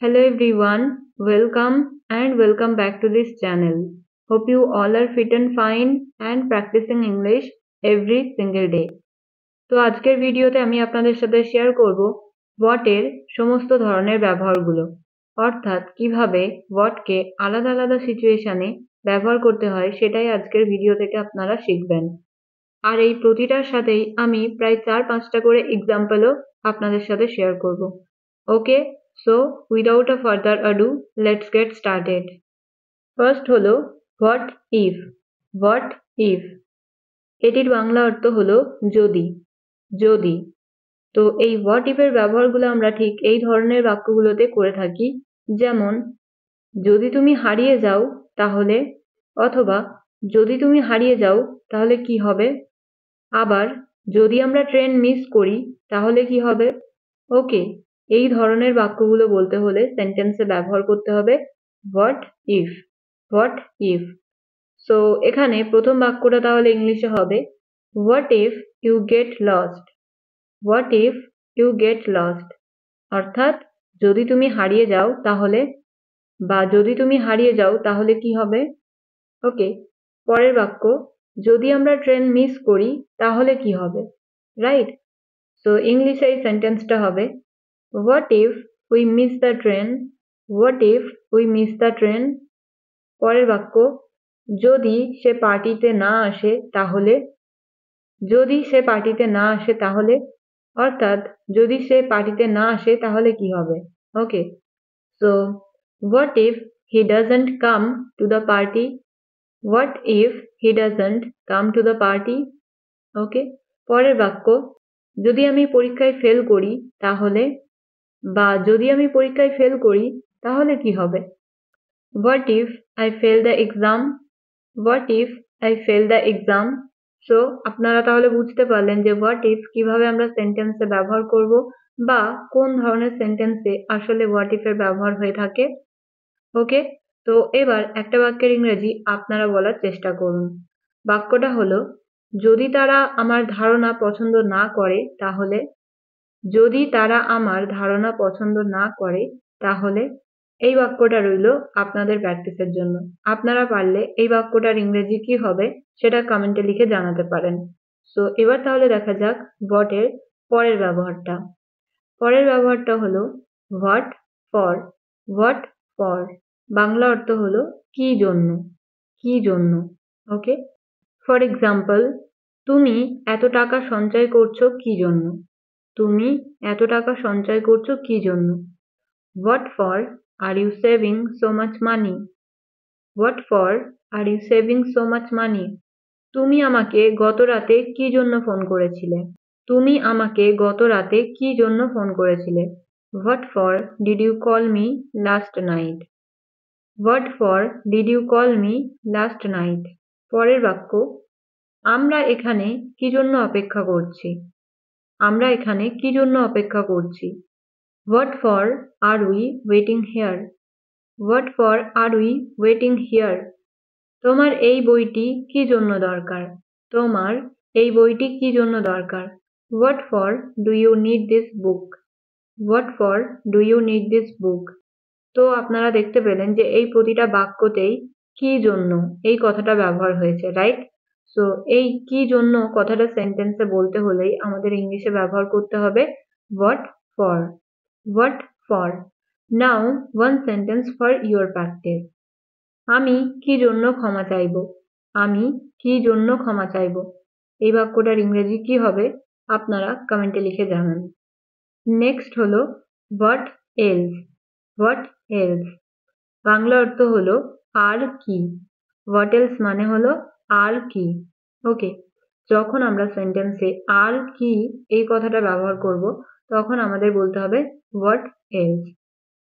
Hello everyone, welcome back to this channel. Hope you all are fit and fine and practicing English every single day. তো আজকের ভিডিওতে আমি আপনাদের সাথে share করব what এর সমস্ত ধরনের ব্যবহারগুলো, অর্থাৎ কিভাবে what কে আলাদা আলাদা সিচুয়েশনে ব্যবহার করতে হয় সেটাই আজকের ভিডিও থেকে আপনারা শিখবেন। আর এই প্রতিটার সাথেই আমি প্রায় 4-5টা করে এক্সাম্পলও আপনাদের সাথে শেয়ার করব। Okay, so without a further ado let's get started. First হলো হোয়াট ইফ। হোয়াট ইফ এটির বাংলা অর্থ হলো যদি। যদি। তো এই হোয়াট ইফ এর ব্যবহারগুলো আমরা ঠিক এই ধরনের বাক্যগুলোতে করে থাকি, যেমন যদি তুমি হারিয়ে যাও তাহলে, অথবা যদি তুমি হারিয়ে যাও তাহলে কি হবে, আবার যদি আমরা ট্রেন মিস করি তাহলে কি হবে। ওকে, এই ধরনের বাক্যগুলো বলতে হলে সেন্টেন্সে ব্যবহার করতে হবে what if. What if. So এখানে প্রথম বাক্যটা তাহলে ইংলিশে হবে what if you get lost. What if you get lost অর্থাৎ যদি তুমি হারিয়ে যাও তাহলে, বা যদি তুমি হারিয়ে যাও তাহলে কি হবে। ওকে, পরের বাক্য যদি আমরা ট্রেন মিস করি তাহলে কি হবে, রাইট। সো ইংলিশে এই সেন্টেন্সটা হবে what if we miss the train. What if we miss the train. পরের বাক্য যদি সে পার্টিতে না আসে তাহলে। যদি সে পার্টিতে না আসে তাহলে অর্থাৎ যদি সে পার্টিতে না আসে তাহলে কি হবে। Okay, so what if he doesn't come to the party. What if he doesn't come to the party. Okay, পরের বাক্য যদি আমি পরীক্ষায় ফেল করি তাহলে, বা যদি আমি পরীক্ষায় ফেল করি তাহলে কি হবে। What if I fail the exam. What if I fail the exam. So আপনারা তাহলে বুঝতে পারলেন যে হোয়াট ইফ কিভাবে আমরা সেন্টেন্সে ব্যবহার করব, বা কোন ধরনের সেন্টেন্সে আসলে হোয়াট ইফ এর ব্যবহার হয়ে থাকে। ওকে, তো এবার একটা বাক্যের ইংরেজি আপনারা বলার চেষ্টা করুন। বাক্যটা হলো যদি তারা আমার ধারণা পছন্দ না করে তাহলে। যদি তারা আমার ধারণা পছন্দ না করে তাহলে। এই বাক্যটা রইল আপনাদের প্র্যাকটিসের জন্য। আপনারা পারলে এই বাক্যটার ইংরেজি কি হবে সেটা কমেন্টে লিখে জানাতে পারেন। সো এবার তাহলে দেখা যাক হোয়াট এর পরের ব্যবহারটা। পরের ব্যবহারটা হলো what for. What for Bangla অর্থ হলো কি জন্য। কি জন্য। ওকে, ফর এক্সাম্পল তুমি এত টাকা সঞ্চয় করছো কি জন্য। তুমি এত টাকা সঞ্চয় করছো কি জন্য। What for are you saving so much money. What for are you saving so much money. তুমি আমাকে গত রাতে কি জন্য ফোন করেছিলে। তুমি আমাকে গত রাতে কি জন্য ফোন করেছিলে। What for did you call me last night. What for did you call me last night. পরের বাক্য আমরা এখানে কি জন্য অপেক্ষা করছি। আমরা এখানে কি জন্য অপেক্ষা করছি। What for are we waiting here. What for are we waiting here. তোমার এই বইটি কি জন্য দরকার। তোমার এই বইটি কি জন্য দরকার। What for do you need this book. What for do you need this book. তো আপনারা দেখতে পেলেন যে এই প্রতিটা বাক্যতেই কি জন্য এই কথাটা ব্যবহার হয়েছে, রাইট। সো এই কি জন্য কথাটা সেন্টেন্সে বলতে হলেই আমাদের ইংলিশে ব্যবহার করতে হবে what for. What for. Now one sentence for your practice. আমি কি জন্য ক্ষমা চাইব। আমি কি জন্য ক্ষমা চাইব। এই বাক্যটার ইংরেজি কি হবে আপনারা কমেন্টে লিখে জানান। নেক্সট হলো what else. What else Bangla অর্থ হলো আর কি। হোয়াট এলস মানে হলো আর কি। ওকে, যখন আমরা সেন্টেন্সে আর কি এই কথাটা ব্যবহার করব তখন আমাদের বলতে হবে হোয়াট এলস।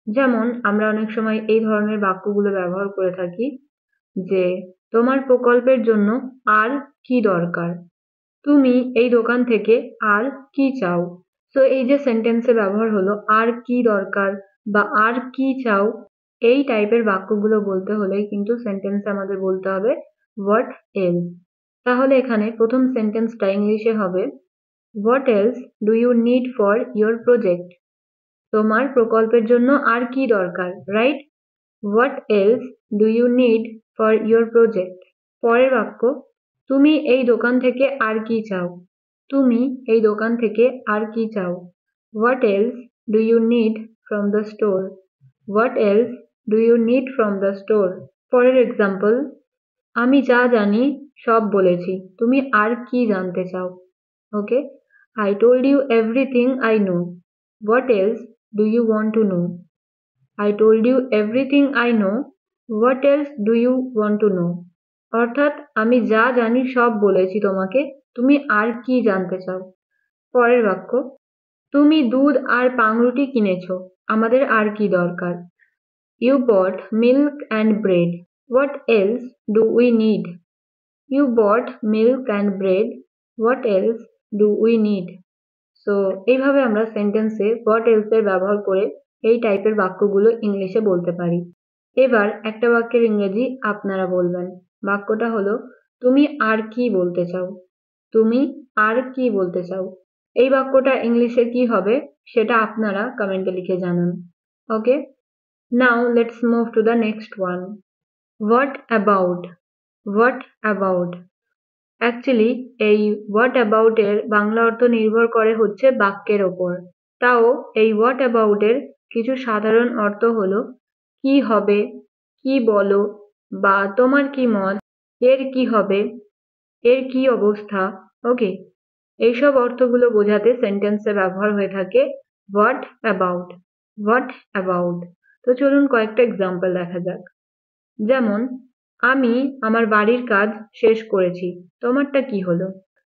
যেমন আমরা অনেক সময় এই ধরনের বাক্যগুলো ব্যবহার করে থাকি যে তোমার প্রকল্পের জন্য আর কি দরকার। তুমি এই দোকান থেকে আর কি চাও। সো এই যে সেন্টেন্সে ব্যবহার হলো আর কি দরকার বা আর কি চাও, এই টাইপের বাক্যগুলো বলতে হলেই কিন্তু সেন্টেন্সে আমাদের বলতে হবে হোয়াট এলস। তাহলে এখানে প্রথম সেন্টেন্সটা ইংলিশে হবে what else do you need for your project. তোমার প্রকল্পের জন্য আর কি দরকার, right? What else do you need for your project? পরের বাক্য, তুমি এই দোকান থেকে আর কি চাও? তুমি এই দোকান থেকে আর কি চাও? What else do you need from the store? What else do you need from the store? পরের এক্সাম্পল, আমি যা জানি সব বলেছি, তুমি আর কি জানতে চাও? Okay, I told you everything I know, what else do you want to know? I told you everything I know, what else do you want to know? অর্থাৎ আমি যা জানি সব বলেছি তোমাকে, তুমি আর কি জানতে চাও? পরের বাক্য, তুমি দুধ আর পাউরুটি কিনেছো, আমাদের আর কি দরকার? You bought milk and bread, what else do we need? You bought milk and bread, what else do we need? So এইভাবে আমরা সেন্টেন্সে হোয়াট এলস এর ব্যবহার করে এই টাইপের বাক্যগুলো ইংলিশে বলতে পারি। এবার একটা বাক্যের ইংরেজি আপনারা বলবেন। বাক্যটা হলো, তুমি আর কি বলতে চাও? তুমি আর কি বলতে চাও? এই বাক্যটা ইংলিশে কি হবে সেটা আপনারা কমেন্টে লিখে জানান। Okay, now let's move to the next one. What about? What about? Actually এই হোয়াট অ্যাবাউট এর বাংলা অর্থ নির্ভর করে হচ্ছে বাক্যের ওপর। তাও এই হোয়াট অ্যাবাউট এর কিছু সাধারণ অর্থ হলো কি হবে, কি বলো, বা তোমার কি মত, এর কি হবে, এর কি অবস্থা। ওকে, এইসব অর্থগুলো বোঝাতে সেন্টেন্সে ব্যবহার হয়ে থাকে হোয়াট অ্যাবাউট। What about. তো চলুন কয়েকটা এক্সাম্পল দেখা যাক। যেমন, আমি আমার বাড়ির কাজ শেষ করেছি, তোমারটা কি হলো?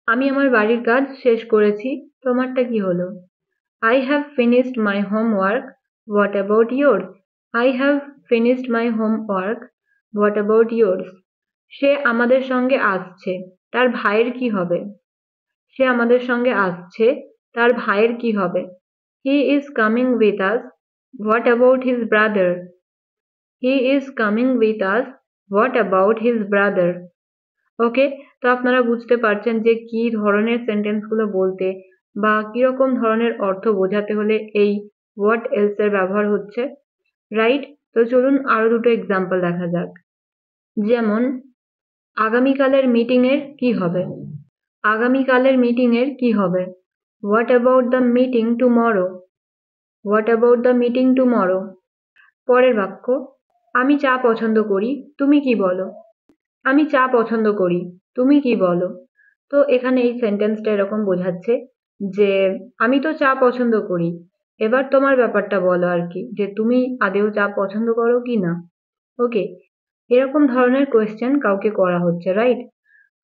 আমি আমার বাড়ির কাজ শেষ করেছি, তোমারটা কি হলো? I have finished my homework, what about yours? I have finished my homework, what about yours? সে আমাদের সঙ্গে আসছে, তার ভাইয়ের কি হবে? সে আমাদের সঙ্গে আসছে, তার ভাইয়ের কি হবে? He is coming with us, what about his brother? He is coming with us, what about his brother? ওকে, তো আপনারা বুঝতে পারছেন যে কি ধরনের সেন্টেন্সগুলো বলতে বা কিরকম ধরনের অর্থ বোঝাতে হলে এই হোয়াট এলস এর ব্যবহার হচ্ছে, রাইট? তো চলুন আরো দুটো এক্সাম্পল দেখা যাক। যেমন, আগামীকালের মিটিং এর কি হবে? আগামীকালের মিটিং এর কি হবে? What about the meeting tomorrow? What about the meeting tomorrow? পরের বাক্য, আমি চা পছন্দ করি, তুমি কি বলো? আমি চা পছন্দ করি, তুমি কি বলো? তো এখানে এই সেন্টেন্সটা এরকম বোঝাচ্ছে যে আমি তো চা পছন্দ করি, এবার তোমার ব্যাপারটা বলো আর কি, যে তুমি আদেও চা পছন্দ করো কি না। ওকে, এরকম ধরনের কোয়েশ্চেন কাউকে করা হচ্ছে, রাইট?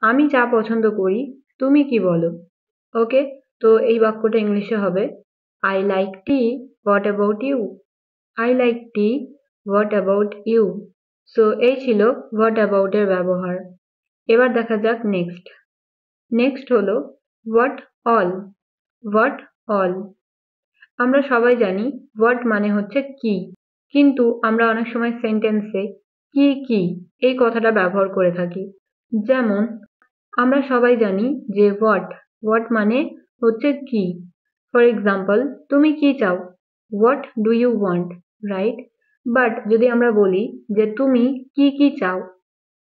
আমি চা পছন্দ করি, তুমি কি বলো? ওকে, তো এই বাক্যটা ইংলিশে হবে I like tea, what about you? I like tea, what about you? So এই ছিল হোয়াট অ্যাবাউট এর ব্যবহার। এবার দেখা যাক নেক্সট। নেক্সট হলো হোয়াট অল। What all. আমরা সবাই জানি হোয়াট মানে হচ্ছে কি, কিন্তু আমরা অনেক সময় সেন্টেন্সে কি কি এই কথাটা ব্যবহার করে থাকি। যেমন, আমরা সবাই জানি যে হোয়াট, হোয়াট মানে হচ্ছে কি। ফর এক্সাম্পল, তুমি কি চাও? What do you want, right? But যদি আমরা বলি যে তুমি কি কি চাও,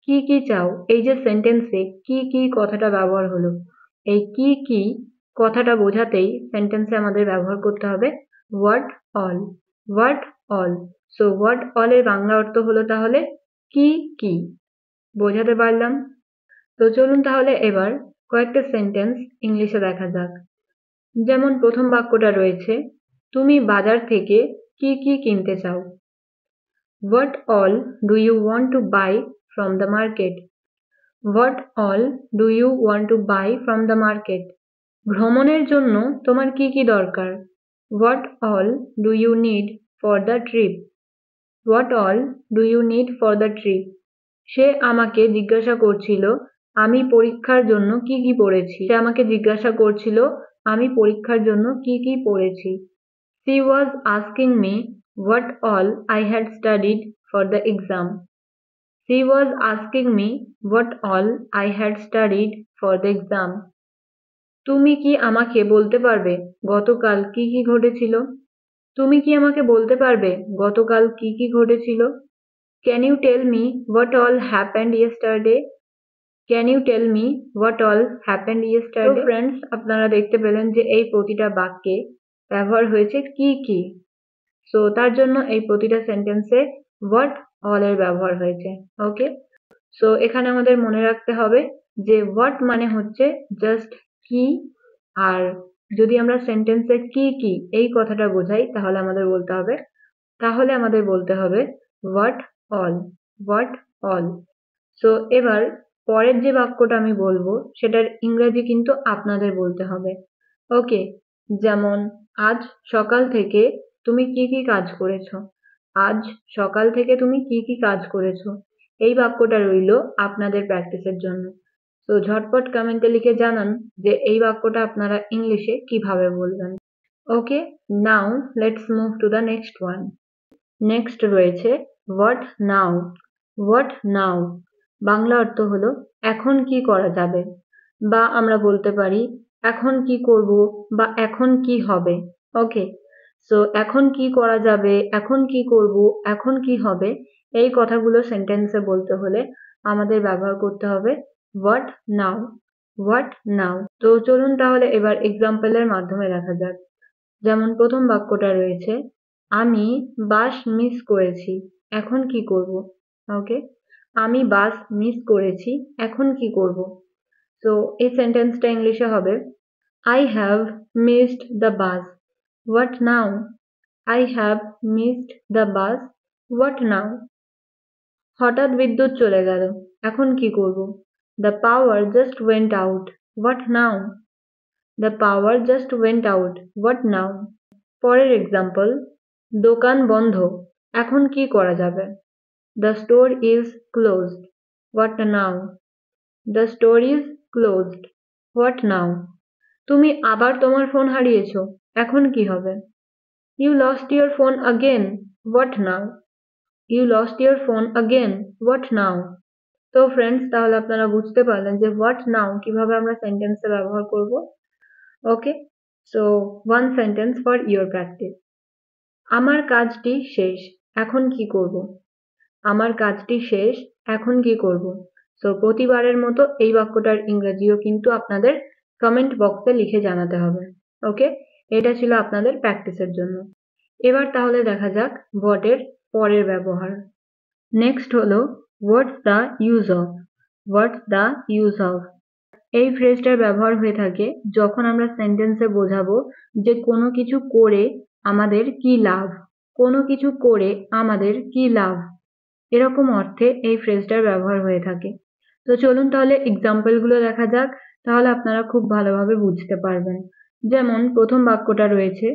কি কি চাও, এই যে সেন্টেন্সে কি কি কথাটা ব্যবহার হলো, এই কি কি কথাটা বোঝাতেই সেন্টেন্সে আমাদের ব্যবহার করতে হবে what all. What all. So what all এর বাংলা অর্থ হলো তাহলে কি কি। বোঝাতে পারলাম? তো চলুন তাহলে এবার কয়েকটা সেন্টেন্স ইংলিশে দেখা যাক। যেমন প্রথম বাক্যটা রয়েছে, তুমি বাজার থেকে কি কি কিনতে চাও? What all do you want to buy from the market? What all do you want to buy from the market? ভ্রমণের জন্য তোমার কি কি দরকার? What all do you need for the trip? What all do you need for the trip? সে আমাকে জিজ্ঞাসা করছিল আমি পরীক্ষার জন্য কি কি পড়েছি। সে আমাকে জিজ্ঞাসা করছিল আমি পরীক্ষার জন্য কি কি পড়েছি। She was asking me what all I had studied for the exam. She was asking me what all I had studied for the exam. তুমি কি আমাকে বলতে পারবে গতকাল কি কি ঘটেছিল? তুমি কি আমাকে বলতে পারবে গতকাল কি কি ঘটেছিল? Can you tell me what all happened yesterday? Can you tell me what all happened yesterday? তো ফ্রেন্ডস, আপনারা দেখতে পেলেন যে এই প্রতিটা বাক্যে ব্যবহার হয়েছে কি কি। সো তার জন্য এই প্রতিটা সেন্টেন্সে হোয়াট অল এর ব্যবহার হয়েছে। ওকে, সো এখানে আমাদের মনে রাখতে হবে যে হোয়াট মানে হচ্ছে জাস্ট কি, আর যদি আমরা সেন্টেন্সে কি কি এই কথাটা বোঝাই তাহলে আমাদের বলতে হবে what all, what all. So এবার পরের যে বাক্যটা আমি বলবো সেটার ইংরেজি কিন্তু আপনাদের বলতে হবে। ওকে, যেমন আজ সকাল থেকে তুমি কি কি কাজ করেছো? আজ সকাল থেকে তুমি কি কি কাজ করেছো? এই বাক্যটা রইলো আপনাদের প্র্যাকটিসের জন্য। তো ঝটপট কমেন্টে লিখে জানান যে এই বাক্যটা আপনারা ইংলিশে কিভাবে বলবেন। Okay, now let's move to the next one. Next রয়েছে what now. What now Bangla অর্থ হলো এখন কি করা যাবে, বা আমরা বলতে পারি এখন কি করব বা এখন কি হবে। ওকে, সো এখন কি করা যাবে, এখন কি করব, এখন কি হবে, এই কথাগুলো সেন্টেন্সে বলতে হলে আমাদের ব্যবহার করতে হবে হোয়াট নাও। হোয়াট নাও। তো চলুন তাহলে এবার এক্সাম্পলের মাধ্যমে দেখা যাক। যেমন প্রথম বাক্যটা রয়েছে আমি বাস মিস করেছি, এখন কি করব? ওকে, আমি বাস মিস করেছি, এখন কি করব? সো এই সেন্টেন্সটা ইংলিশে হবে I have missed the bus. What now? I have missed the bus. What now? হঠাৎ বিদ্যুৎ চলে গেল, এখন কি করব? The power just went out. What now? The power just went out. What now? পরের এক্সাম্পল, দোকান বন্ধ, এখন কি করা যাবে? The store is closed. What now? The store is closed. What now? তুমি আবার তোমার ফোন হারিয়েছো, এখন কি হবে? You lost your phone again. What now? You lost your phone again. What now? তো ফ্রেন্ডস, তাহলে আপনারা বুঝতে পারলেন যে হোয়াট নাও কিভাবে আমরা সেন্টেন্সে ব্যবহার করব। Okay, so one sentence for your practice. আমার কাজটি শেষ, এখন কি করব? আমার কাজটি শেষ, এখন কি করব? সো প্রতিবারের মতো এই বাক্যটার ইংরেজিও কিন্তু আপনাদের কমেন্ট বক্সে লিখে জানাতে হবে। ওকে, এটা ছিল আপনাদের প্র্যাকটিসের জন্য। এবার তাহলে দেখা যাক হোয়াট এর পরের ব্যবহার। নেক্সট হলো what's the use of. What's the use of এই ফ্রেজটার ব্যবহার হয়ে থাকে যখন আমরা সেন্টেন্সে বোঝাবো যে কোনো কিছু করে আমাদের কি লাভ, কোনো কিছু করে আমাদের কি লাভ, এরকম অর্থে এই ফ্রেজটার ব্যবহার হয়ে থাকে। তো চলুন তাহলে এক্সাম্পলগুলো দেখা যাক, তাহলে আপনারা খুব ভালোভাবে বুঝতে পারবেন। যেমন প্রথম বাক্যটা রয়েছে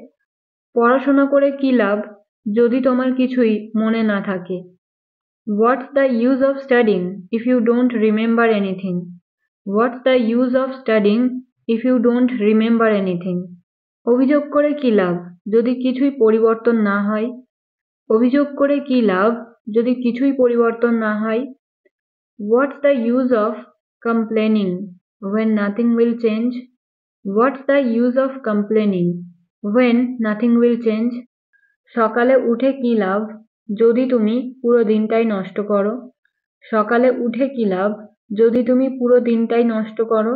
পড়াশোনা করে কি লাভ যদি তোমার কিছুই মনে না থাকে? What's the use of studying if you don't remember anything? What's the use of studying if you don't remember anything? অভিযোগ করে কি লাভ যদি কিছুই পরিবর্তন না হয়? অভিযোগ করে কি লাভ যদি কিছুই পরিবর্তন না হয়? What's the use of complaining when nothing will change? What's the use of complaining when nothing will change? সকালে উঠে কি লাভ যদি তুমি পুরো দিনটাই নষ্ট করো? সকালে উঠে কি লাভ যদি তুমি পুরো দিনটাই নষ্ট করো?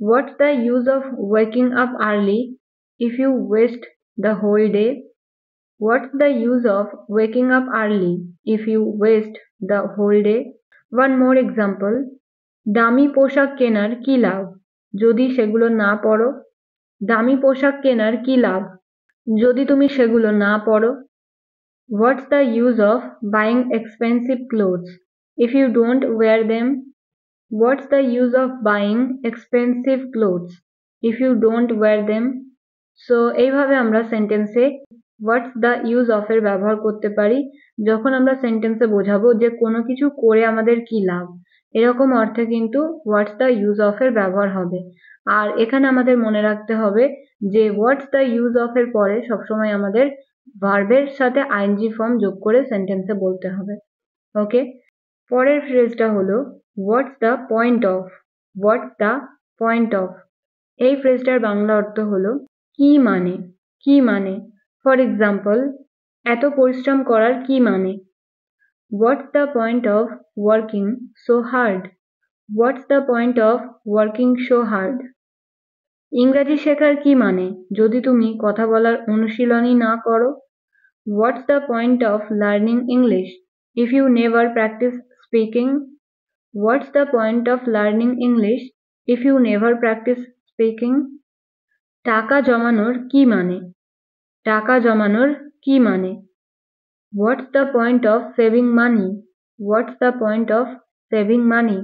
What's the use of waking up early if you waste the whole day? What's the use of waking up early if you waste the whole day? One more example, দামি পোশাক কেনার কি লাভ যদি সেগুলো না পরো? দামি পোশাক কেনার কি লাভ যদি তুমি সেগুলো না পরো? What's the use of buying expensive clothes if you don't wear them? What's the use of buying expensive clothes if you don't wear them? So এইভাবে আমরা সেন্টেন্সে হোয়াটস দ্য ইউজ অফ এর ব্যবহার করতে পারি যখন আমরা সেন্টেন্সে বোঝাবো যে কোনো কিছু করে আমাদের কি লাভ, এরকম অর্থে কিন্তু হোয়াটস দ্য ইউজ অফ এর ব্যবহার হবে। আর এখানে আমাদের মনে রাখতে হবে যে হোয়াটস দ্য ইউজ অফ এর পরে সবসময় আমাদের ভার্বের সাথে আইএনজি ফর্ম যোগ করে সেন্টেন্সে বলতে হবে। ওকে, পরের ফ্রেজটা হলো হোয়াটস the point of. What's the point of এই ফ্রেজটার বাংলা অর্থ হলো কি মানে, কি মানে। ফর এক্সাম্পল, এত পরিশ্রম করার কি মানে? What's the point of working so hard? What's the point of working so hard? ইংরাজি শেখার কি মানে যদি তুমি কথা বলার অনুশীলনই না করো? What's the point of learning English if you never practise speaking? What's the point of learning English if you never practise speaking? টাকা জমানোর কি মানে? টাকা জমানোর কি মানে? What's the point of saving money? What's the point of saving money?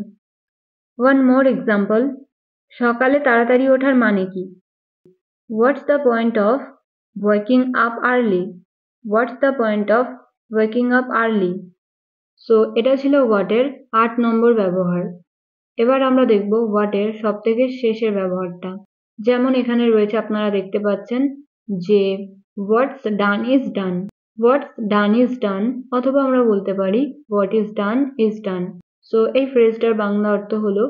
One more example, সকালে তাড়াতাড়ি ওঠার মানে কি? What's the point of waking up early? What's the point of waking up early? So এটা ছিল হোয়াটের ৮ নম্বর ব্যবহার। এবার আমরা দেখব হোয়াটের সবথেকে শেষের ব্যবহারটা। যেমন এখানে রয়েছে, আপনারা দেখতে পাচ্ছেন যে হোয়াটস done is done. What's done is done, অথবা আমরা বলতে পারি what is done is done. So এই ফ্রেজটার বাংলা অর্থ হলো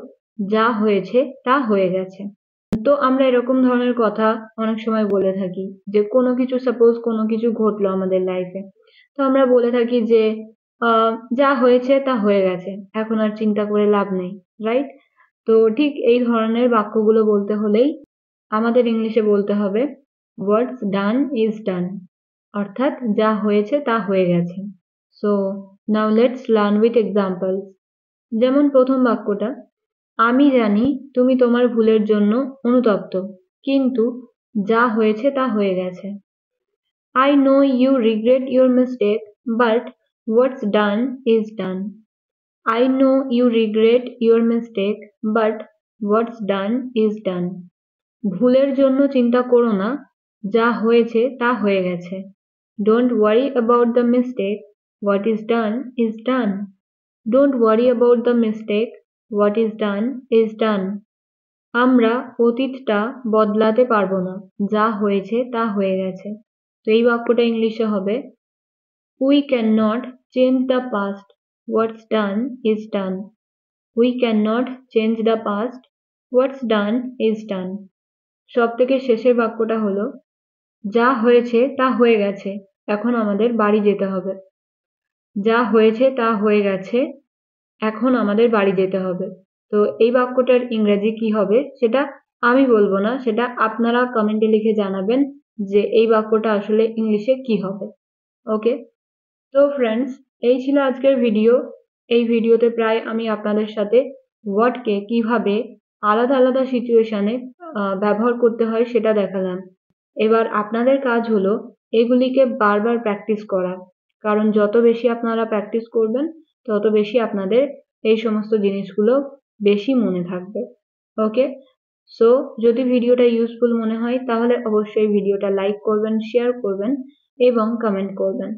যা হয়েছে তা হয়ে গেছে। তো আমরা এরকম ধরনের কথা অনেক সময় বলে থাকি যে কোনো কিছু, সাপোজ কোনো কিছু ঘটলো আমাদের লাইফে, তো আমরা বলে থাকি যে যা হয়েছে তা হয়ে গেছে, এখন আর চিন্তা করে লাভ নেই, রাইট? তো ঠিক এই ধরনের বাক্যগুলো বলতে হলেই আমাদের ইংলিশে বলতে হবে হোয়াটস ডান ইজ ডান, অর্থাৎ যা হয়েছে তা হয়ে গেছে। So now let's learn with examples. যেমন প্রথম বাক্যটা, আমি জানি তুমি তোমার ভুলের জন্য অনুতপ্ত, কিন্তু যা হয়েছে তা হয়ে গেছে। I know you regret your mistake, but what's done is done. I know you regret your mistake, but what's done is done. ভুলের জন্য চিন্তা করো না, যা হয়েছে তা হয়ে গেছে। Don't worry about the mistake, what is done is done. Don't worry about the mistake, what is done is done. আমরা অতীতটা বদলাতে পারবো না, যা হয়েছে তা হয়ে গেছে। তো এই বাক্যটা ইংলিশে হবে We cannot change the past, what's done is done. We cannot change the past, what's done is done. সবথেকে শেষের বাক্যটা হলো যা হয়েছে তা হয়ে গেছে, এখন আমাদের বাড়ি যেতে হবে। যা হয়েছে তা হয়ে গেছে, এখন আমাদের বাড়ি যেতে হবে। তো এই বাক্যটার ইংরেজি কি হবে সেটা আমি বলবো না, সেটা আপনারা কমেন্টে লিখে জানাবেন যে এই বাক্যটা আসলে ইংলিশে কি হবে। ওকে, তো ফ্রেন্ডস, এই ছিল আজকের ভিডিও। এই ভিডিওতে প্রায় আমি আপনাদের সাথে ওয়ার্ডকে কিভাবে আলাদা আলাদা সিচুয়েশনে ব্যবহার করতে হয় সেটা দেখালাম। এবার আপনাদের কাজ হলো এগুলিকে বারবার প্র্যাকটিস করা, কারণ যত বেশি আপনারা প্র্যাকটিস করবেন তত বেশি আপনাদের এই সমস্ত জিনিসগুলো বেশি মনে থাকবে। ওকে, সো যদি ভিডিওটা ইউজফুল মনে হয় তাহলে অবশ্যই ভিডিওটা লাইক করবেন, শেয়ার করবেন এবং কমেন্ট করবেন।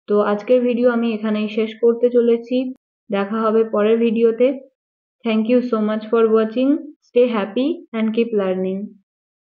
তো আজকের ভিডিও আমি এখানেই শেষ করতে চলেছি। দেখা হবে পরের ভিডিওতে। Thank you so much for watching. Stay happy and keep learning.